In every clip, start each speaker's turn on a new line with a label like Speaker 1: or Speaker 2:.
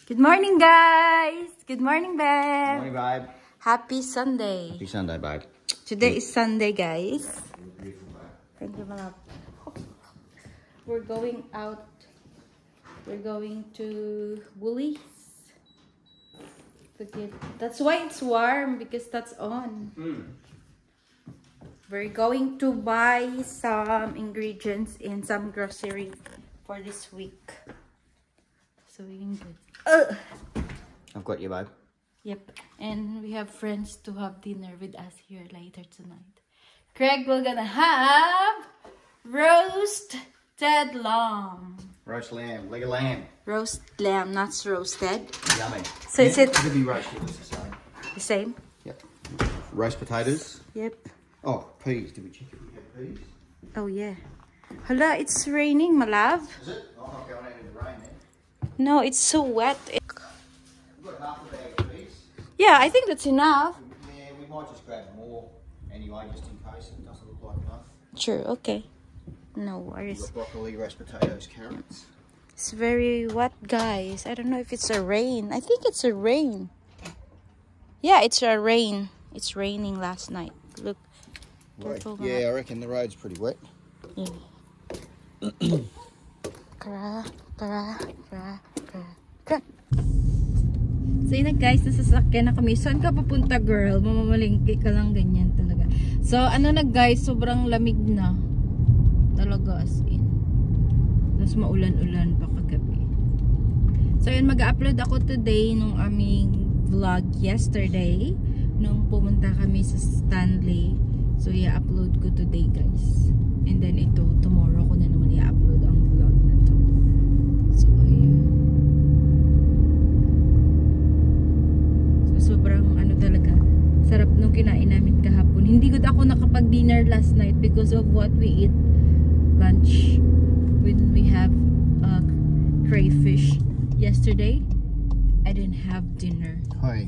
Speaker 1: Good morning, guys. Good morning, babe.
Speaker 2: Morning, babe.
Speaker 1: Happy Sunday.
Speaker 2: Happy Sunday, babe.
Speaker 1: Today is Sunday, guys. Thank you, my love. We're going out. We're going to Woolies. That's why it's warm, because that's on. We're going to buy some ingredients in some grocery for this week. So we're good.
Speaker 2: I've got you, babe.
Speaker 1: Yep. And we have friends to have dinner with us here later tonight. Craig, we're gonna have roasted lamb.
Speaker 2: Roast lamb, leg of lamb.
Speaker 1: Roast lamb, not roasted.
Speaker 2: Yummy.
Speaker 1: So is it
Speaker 2: could be roasted, it's the same.
Speaker 1: the same?
Speaker 2: Yep. Roast potatoes.
Speaker 1: Yep.
Speaker 2: Oh, peas. Did we check if we had peas?
Speaker 1: Oh yeah. Hala, it's raining, my love.
Speaker 2: Is it? Oh, I'm not going out in the rain then.
Speaker 1: No, it's so wet.
Speaker 2: We've got half a bag of peas.
Speaker 1: Yeah, I think that's enough.
Speaker 2: Yeah, we might just grab more anyway, just in case it doesn't look like enough.
Speaker 1: Sure, okay. No
Speaker 2: We've
Speaker 1: worries.
Speaker 2: got broccoli, roast potatoes, carrots.
Speaker 1: It's very wet, guys. I don't know if it's a rain. I think it's a rain. Yeah, it's a rain. It's raining last night. Look. Careful,
Speaker 2: Yeah, I reckon the road's pretty wet.
Speaker 1: Yeah. Kara. So yun na, guys, nasasakyan na kami. Saan ka papunta, girl? Mamamalingki ka lang, ganyan talaga. So ano na, guys, sobrang lamig na. Talaga, as in. Tapos maulan-ulan pa kagabi. So yun, mag-upload ako today nung aming vlog yesterday. Nung pumunta kami sa Stanley. So i-upload ko today, guys. And then ito, tomorrow ko na naman i-upload ang vlog na to. So ayun. So sobrang ano talaga, sarap nung kinain namin kahapon. Hindi good ako nakapag-dinner last night because of what we eat lunch when we have crayfish yesterday. I didn't have dinner.
Speaker 2: Hi.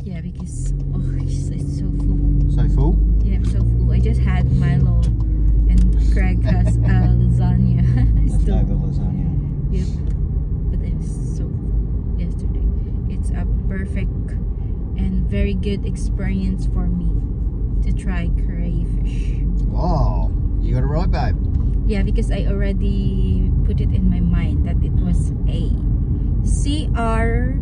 Speaker 1: Yeah, because it's so full.
Speaker 2: So full?
Speaker 1: Yeah, I'm so full. I just had Milo, and Craig has lasagna.
Speaker 2: Leftover lasagna.
Speaker 1: Yep. But it's so full yesterday. It's a perfect and very good experience for me to try crayfish.
Speaker 2: Wow, you got it right, babe.
Speaker 1: Yeah, because I already put it in my mind that it was a C-R-A-Y-F-I-S-H.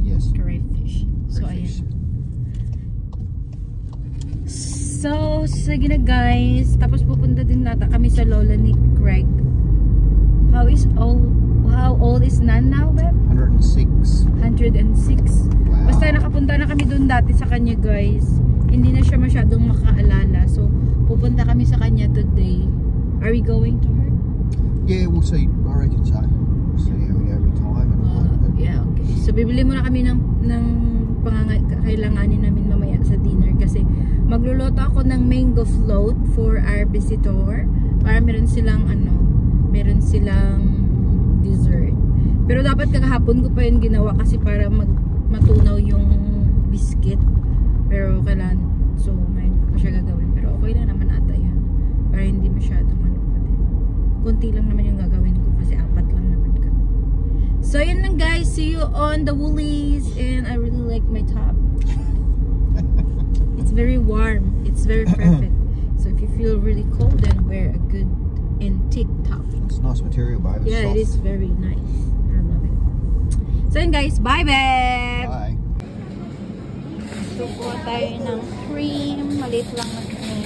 Speaker 2: Yes.
Speaker 1: Crayfish. So, ayan. So, sige na, guys. Tapos pupunta din nata kami sa lola ni Craig. How old is Nan now, babe?
Speaker 2: 106.
Speaker 1: 106.
Speaker 2: Wow.
Speaker 1: Basta nakapunta na kami doon dati sa kanya, guys. Hindi na siya masyadong makaalala. So, pupunta kami sa kanya today. Are we going to her?
Speaker 2: Yeah, we'll see. I reckon so. We'll see how we go with time and all that.
Speaker 1: Yeah, okay. So, bibili muna kami ng kailanganin namin mamaya sa dinner kasi magluluto ako ng mango float for our visitor para meron silang dessert. Pero dapat kahapon ko pa yun ginawa kasi para matunaw yung biscuit. Pero kailan, so may pa siya gagawin. Pero okay na naman ata yan. Para hindi masyadong konti lang naman yung gagawin ko kasi 4 lang naman kami. So yun lang, guys. See you on the Woolies. And I really like my top. It's very warm. It's very perfect. So if you feel really cold, then wear a good antique top.
Speaker 2: It's nice material, babe. It's
Speaker 1: Yeah,
Speaker 2: soft.
Speaker 1: it is very nice. I love it. So yun, guys. Bye, babe!
Speaker 2: Bye.
Speaker 1: So, kuha tayo ng cream. Maliit lang na cream.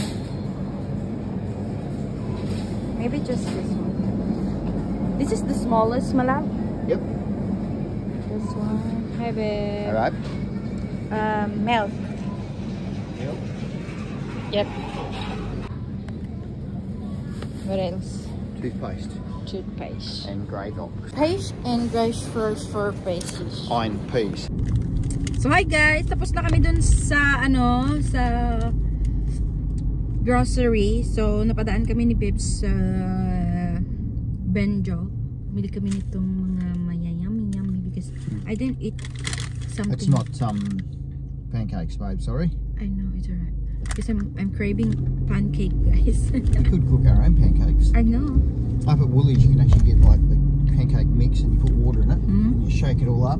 Speaker 1: Maybe just this one. This is the smallest, malab.
Speaker 2: Yep.
Speaker 1: This one. Hi, babe.
Speaker 2: All right.
Speaker 1: Milk.
Speaker 2: Milk.
Speaker 1: Yep. What else?
Speaker 2: Toothpaste.
Speaker 1: Toothpaste.
Speaker 2: And grey gold.
Speaker 1: Paste and grace first for paste.
Speaker 2: Iron peas.
Speaker 1: So hi guys, tapos na kami dun sa sa grocery. So napadaan kami ni Bibbs sa Benjo. Bili kami nitong mga mayayami because I didn't eat something.
Speaker 2: It's not pancakes, babe, sorry.
Speaker 1: I know, it's alright. Because I'm craving pancake, guys.
Speaker 2: We could cook our own pancakes.
Speaker 1: I know.
Speaker 2: Up at Woolies, you can actually get like the pancake mix and you put water in it.
Speaker 1: Mm.
Speaker 2: And you shake it all up.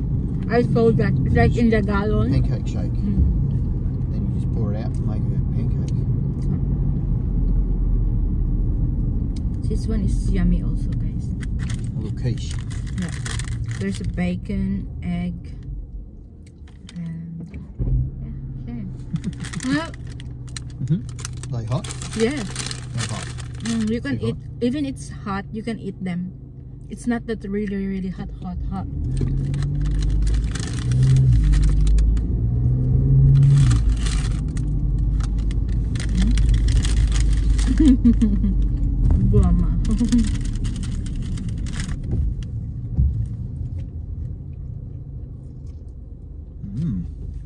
Speaker 1: I saw that, like in the gallon.
Speaker 2: Pancake shake.
Speaker 1: Mm.
Speaker 2: Then you just pour it out and make a pancake.
Speaker 1: This one is yummy also, guys.
Speaker 2: A little quiche.
Speaker 1: Yeah. There's a bacon, egg, and yeah.
Speaker 2: They hot?
Speaker 1: Yeah.
Speaker 2: They're hot.
Speaker 1: You can
Speaker 2: Too
Speaker 1: eat, even it's hot, you can eat them. It's not that really hot. Buama.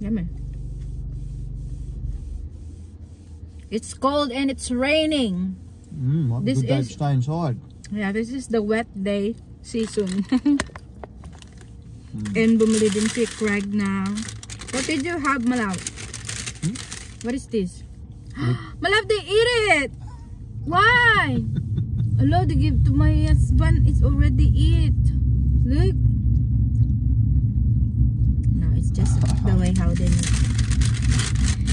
Speaker 1: Yummy. It's cold and it's raining.
Speaker 2: Might be
Speaker 1: This
Speaker 2: a good day to
Speaker 1: is-
Speaker 2: stay inside.
Speaker 1: Yeah, this is the wet day season. And bumili din si Craig na. What did you have, Malaw? What is this? Malaw, they eat it! Why? Hello, they give to my husband. It's already eat. Look. No, it's just the way how they make.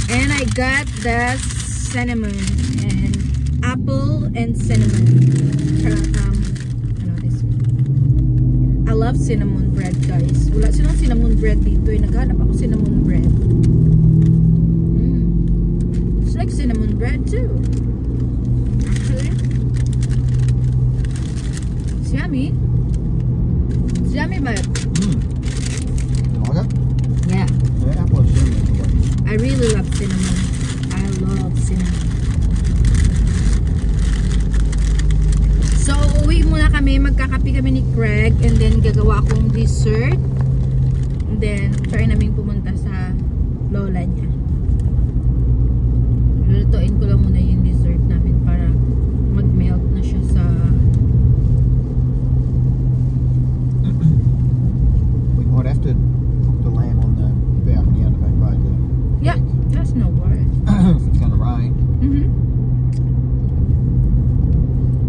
Speaker 1: And I got the cinnamon and apple and cinnamon. Ano this? I love cinnamon bread, guys. Wala silang cinnamon bread dito. Naghanap ako cinnamon bread. It's like cinnamon bread too. Actually. It's yummy. It's yummy, but
Speaker 2: You like it?
Speaker 1: yeah.
Speaker 2: Yeah, apple and cinnamon.
Speaker 1: I really love cinnamon. I love cinnamon. So, uwi muna kami. Magkakape kami ni Craig. And then, gagawa akong dessert. And then, try namin pumunta sa lola niya. Lulutuin ko lang muna yung dessert namin para mag-melt na siya sa...
Speaker 2: We might have to cook the lamb on the balcony out the back road there.
Speaker 1: Yeah, that's no worry.
Speaker 2: If it's going to rain.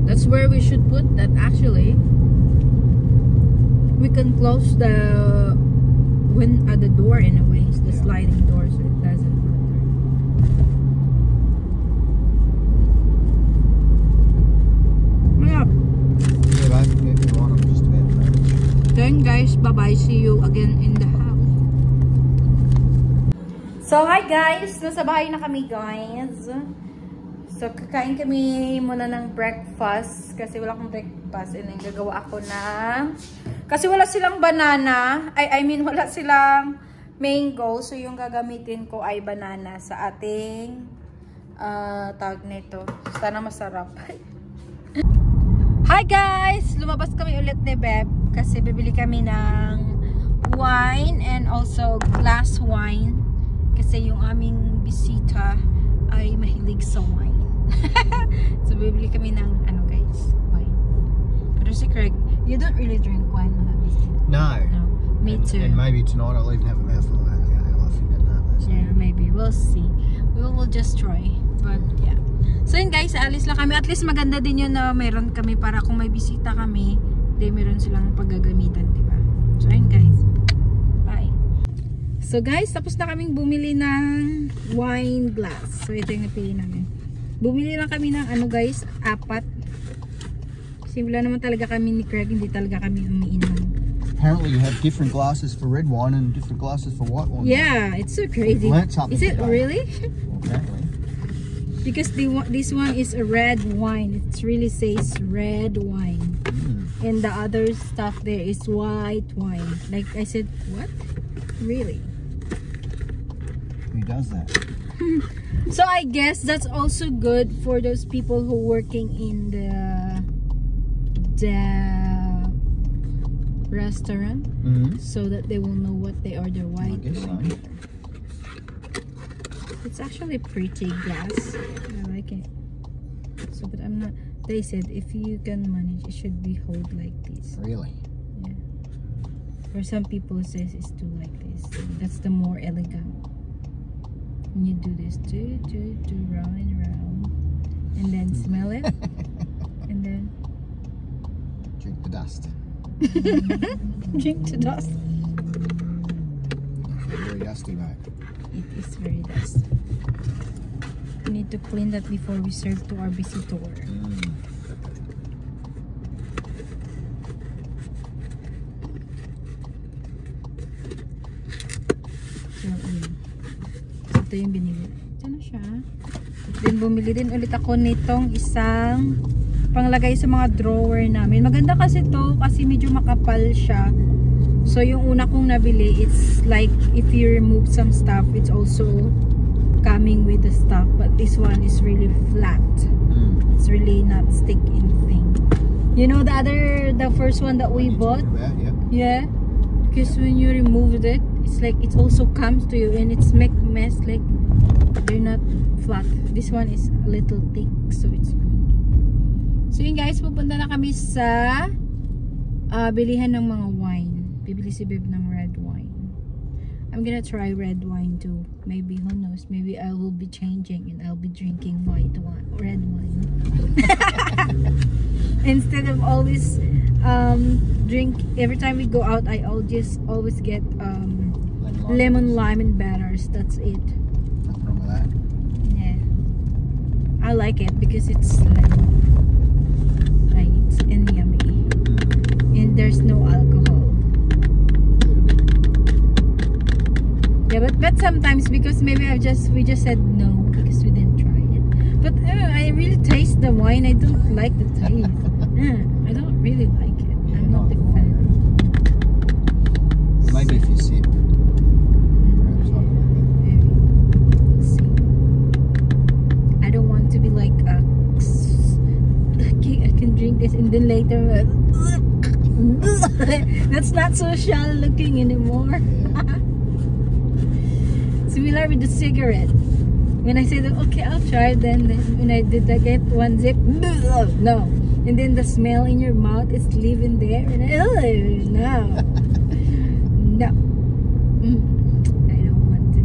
Speaker 1: That's where we should put that actually. We can close the door anyways, the sliding door, so it doesn't matter. Yeah.
Speaker 2: Yeah, babe. Yeah, if you're right, I'm just about to.
Speaker 1: Then guys, bye-bye. See you again in the house. So hi guys, nasa bahay na kami guys. So kakain kami muna ng breakfast kasi wala akong breakfast and then gagawa ako ng kasi wala silang banana. I mean wala silang mango, so yung gagamitin ko ay banana sa ating tawag nito. Sana masarap. Hi guys! Lumabas kami ulit ni Beb kasi bibili kami ng wine and also glass wine kasi yung aming bisita ay mahilig sa wine. So bibili kami ng ano guys, wine. Pero si Craig, you don't really drink wine,
Speaker 2: No.
Speaker 1: No, me too.
Speaker 2: And maybe tonight I'll even have a mouthful of that. Yeah, I think that.
Speaker 1: Yeah, maybe. We'll see. We'll just try. But yeah. So yun guys, alis lang kami. At least maganda din yun na meron kami para kung may bisita kami, di meron silang paggagamitan, diba? So yun guys. Bye. So guys, tapos na kaming bumili ng wine glass. So ito yung napili namin. Bumili lang kami ng ano guys, 4. Kasi wala naman talaga kami ni Craig, hindi talaga kami umiinom.
Speaker 2: Apparently you have different glasses for red wine and different glasses for white wine.
Speaker 1: Yeah, it's so crazy.
Speaker 2: Learned something
Speaker 1: Is it
Speaker 2: today.
Speaker 1: really?
Speaker 2: Apparently.
Speaker 1: Because this one is a red wine. It really says red wine. And the other stuff there is white wine. Like I said, what? Really?
Speaker 2: Who does that?
Speaker 1: So I guess that's also good for those people who working in the restaurant, so that they will know what they order.
Speaker 2: I
Speaker 1: White
Speaker 2: guess so.
Speaker 1: wine. It's actually pretty glass. I like it. So, but I'm not. They said if you can manage, it should be hold like this.
Speaker 2: Really?
Speaker 1: Yeah. For some people, it says it's too like this. That's the more elegant, And you do this, do, round and round. And then smell it. And then
Speaker 2: Drink the dust.
Speaker 1: drink the dust.
Speaker 2: Very dusty, mate.
Speaker 1: It is very dusty. We need to clean that before we serve to our visitor. So, ito yung binili. Ito na siya. Then, bumili din ulit ako nitong isang panglagay sa mga drawer namin. Maganda kasi to kasi medyo makapal siya. So, yung una kong nabili, it's like if you remove some stuff, it's also coming with the stuff. But this one is really flat. It's really not stick-in thing. You know the first one that we bought? Yeah. Because when you removed it, it's like it also comes to you and it's make mess like they're not flat. This one is a little thick, so it's good. So yun guys, pupunta na kami sa bilihan ng mga wine. Bibili si Beb ng red wine. I'm gonna try red wine too. Maybe, who knows, maybe I will be changing and I'll be drinking red wine. Instead of always drink, every time we go out, I always get lemon lime and batters. That's it.
Speaker 2: Nothing wrong with that.
Speaker 1: Yeah, I like it because it's lemon, right, and yummy, and there's no alcohol. Yeah, but sometimes because maybe we just said no because we didn't try it. But I really taste the wine. I don't like the taste. I don't really like it. I'm not a fan.
Speaker 2: Maybe if you sip.
Speaker 1: Let's see. I don't want to be like I can drink this and then later that's not social looking anymore. Similar with the cigarette. When I said, okay, I'll try, then when I did get one zip, no. And then the smell in your mouth is living there. And no. No. I don't want to.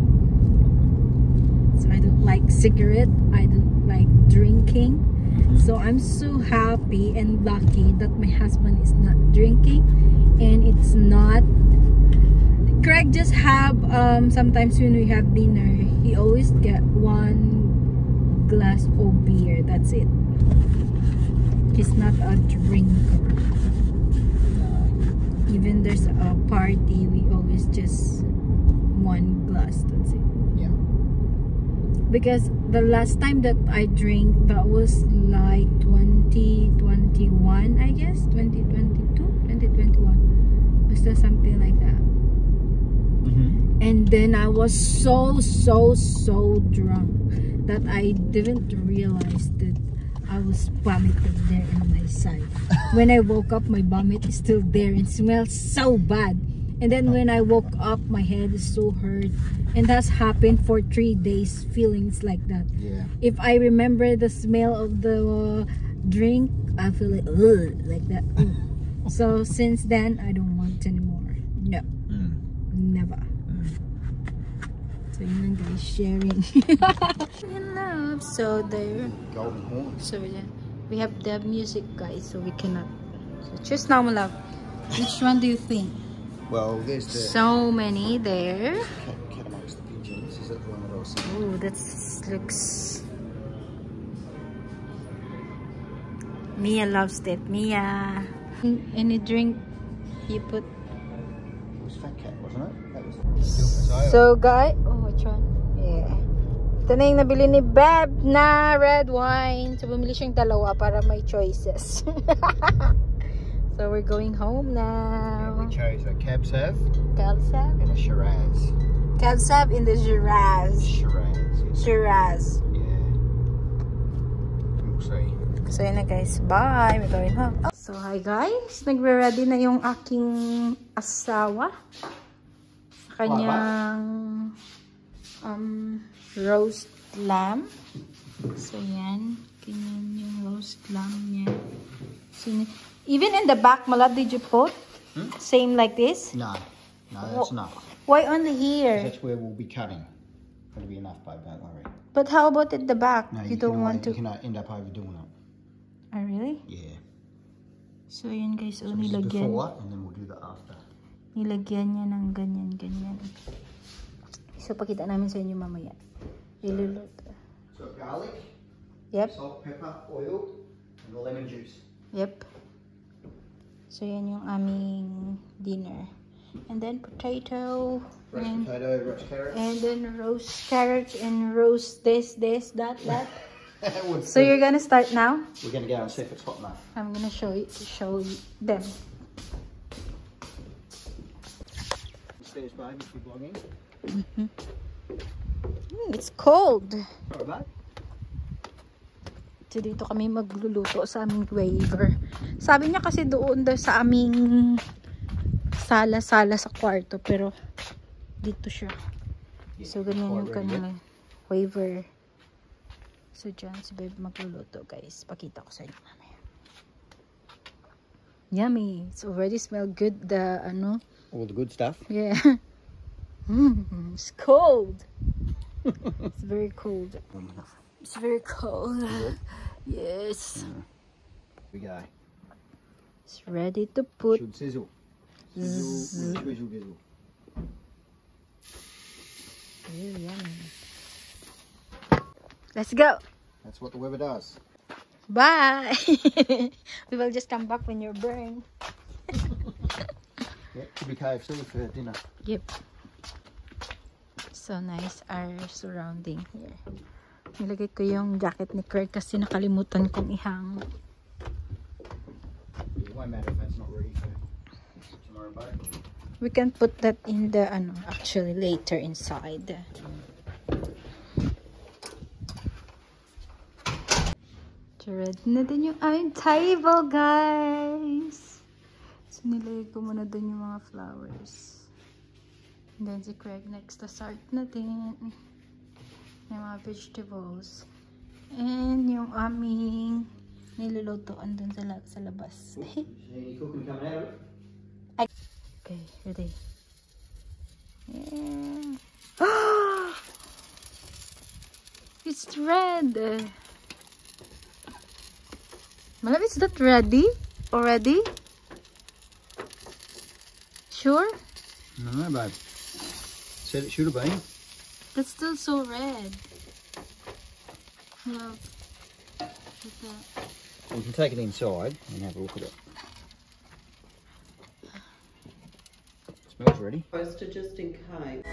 Speaker 1: So I don't like cigarette. I don't like drinking. So I'm so happy and lucky that my husband is not drinking. And it's not. Craig just have sometimes when we have dinner, he always get one glass of beer. That's it. He's not a drinker. Even there's a party, we always just one glass. That's it.
Speaker 2: Yeah.
Speaker 1: Because the last time that I drank, that was like 2021, I guess, 2022, 2021. Was there something like that? And then I was so drunk that I didn't realize that I was vomiting there in my side. When I woke up, my vomit is still there and smells so bad. And then when I woke up, my head is so hurt. And that's happened for 3 days, feelings like that.
Speaker 2: Yeah.
Speaker 1: If I remember the smell of the drink, I feel like, ugh, like that. So since then, I don't want anymore. No. Never. So yun lang guys, sharing. Yun lang. So there.
Speaker 2: Golden horn.
Speaker 1: So yeah, we have the music guys, so we cannot. So choose now, my love. Which one do you think?
Speaker 2: Well, there's the
Speaker 1: So many there.
Speaker 2: cat amongst the pigeons. Is that the one that I was saying?
Speaker 1: Oh, that looks. Mia loves that. Mia. Any drink you put?
Speaker 2: It was Fat Cat, wasn't it? That was
Speaker 1: So guys, oh which one? Yeah. Ito na yung nabili ni Beb na red wine. So bumili siyang dalawa para may choices. So we're going home now.
Speaker 2: we chose a Cab Sav
Speaker 1: Calsab.
Speaker 2: and a Shiraz.
Speaker 1: Calsab in the Shiraz.
Speaker 2: Shiraz.
Speaker 1: Shiraz.
Speaker 2: Yeah. We'll see.
Speaker 1: So yun na guys, bye. We're going home. Oh. So hi guys, nagre-ready na yung aking asawa. Kanyang roast lamb. So yan, ganyan yung roast lamb niya. So, even in the back, Malad, did you put same like this?
Speaker 2: No, that's not.
Speaker 1: Why only here?
Speaker 2: That's where we'll be cutting. That'll be enough, babe, don't worry.
Speaker 1: But how about at the back?
Speaker 2: No,
Speaker 1: you don't want to...
Speaker 2: You can end up overdoing it.
Speaker 1: Oh, really?
Speaker 2: Yeah.
Speaker 1: So, yun guys.
Speaker 2: So this is before, and then we'll do the after.
Speaker 1: Nilagyan niya ng ganyan. So, pakita namin sa inyo mamaya. Iluluto.
Speaker 2: So, garlic.
Speaker 1: Yep.
Speaker 2: Salt, pepper, oil, and the lemon juice.
Speaker 1: Yep. So, yan yung aming dinner. And then potato.
Speaker 2: Roast potato, roast carrots.
Speaker 1: And then roast carrots and roast this, that. So, you're gonna start now?
Speaker 2: We're gonna go and see if it's hot enough.
Speaker 1: I'm gonna show you them.
Speaker 2: Upstairs, babe, if you're vlogging.
Speaker 1: It's cold.
Speaker 2: Sorry, babe.
Speaker 1: So, dito kami magluluto sa aming waiver. Sabi niya kasi doon daw sa aming sala-sala sa kwarto. Pero, dito siya. So, ganyan yung kanilang waiver. So, dyan si Babe magluluto, guys. Pakita ko sa inyo mamaya. Yummy. It's already smell good.
Speaker 2: All the good stuff.
Speaker 1: Yeah. It's cold. It's very cold. It's very cold. Yes.
Speaker 2: Here we go.
Speaker 1: It's ready to put.
Speaker 2: Should sizzle. Sizzle, drizzle, drizzle.
Speaker 1: Very yummy. Let's go.
Speaker 2: That's what the weather does.
Speaker 1: Bye. We will just come back when you're burned.
Speaker 2: Yep, should be KFC for dinner.
Speaker 1: Yep. So nice our surrounding here. Nilagay ko yung jacket ni Kurt kasi nakalimutan kong ihang.
Speaker 2: It won't matter if that's not ready for tomorrow, babe.
Speaker 1: We can put that in the actually later inside. So ready na din yung aming table, guys. So nilagay ko muna dun yung mga flowers. And then si Craig next to start na din. Yung mga vegetables. And yung aming nilulutoan dun sa labas.
Speaker 2: Any cooking coming out of it?
Speaker 1: Okay, ready. Yeah. It's red. Madam, is that ready? Already? Sure?
Speaker 2: No, babe. Said it should have been.
Speaker 1: That's still so red. Look. Look at that.
Speaker 2: We can take it inside and have a look at it. Smells ready.
Speaker 3: Close to just in case.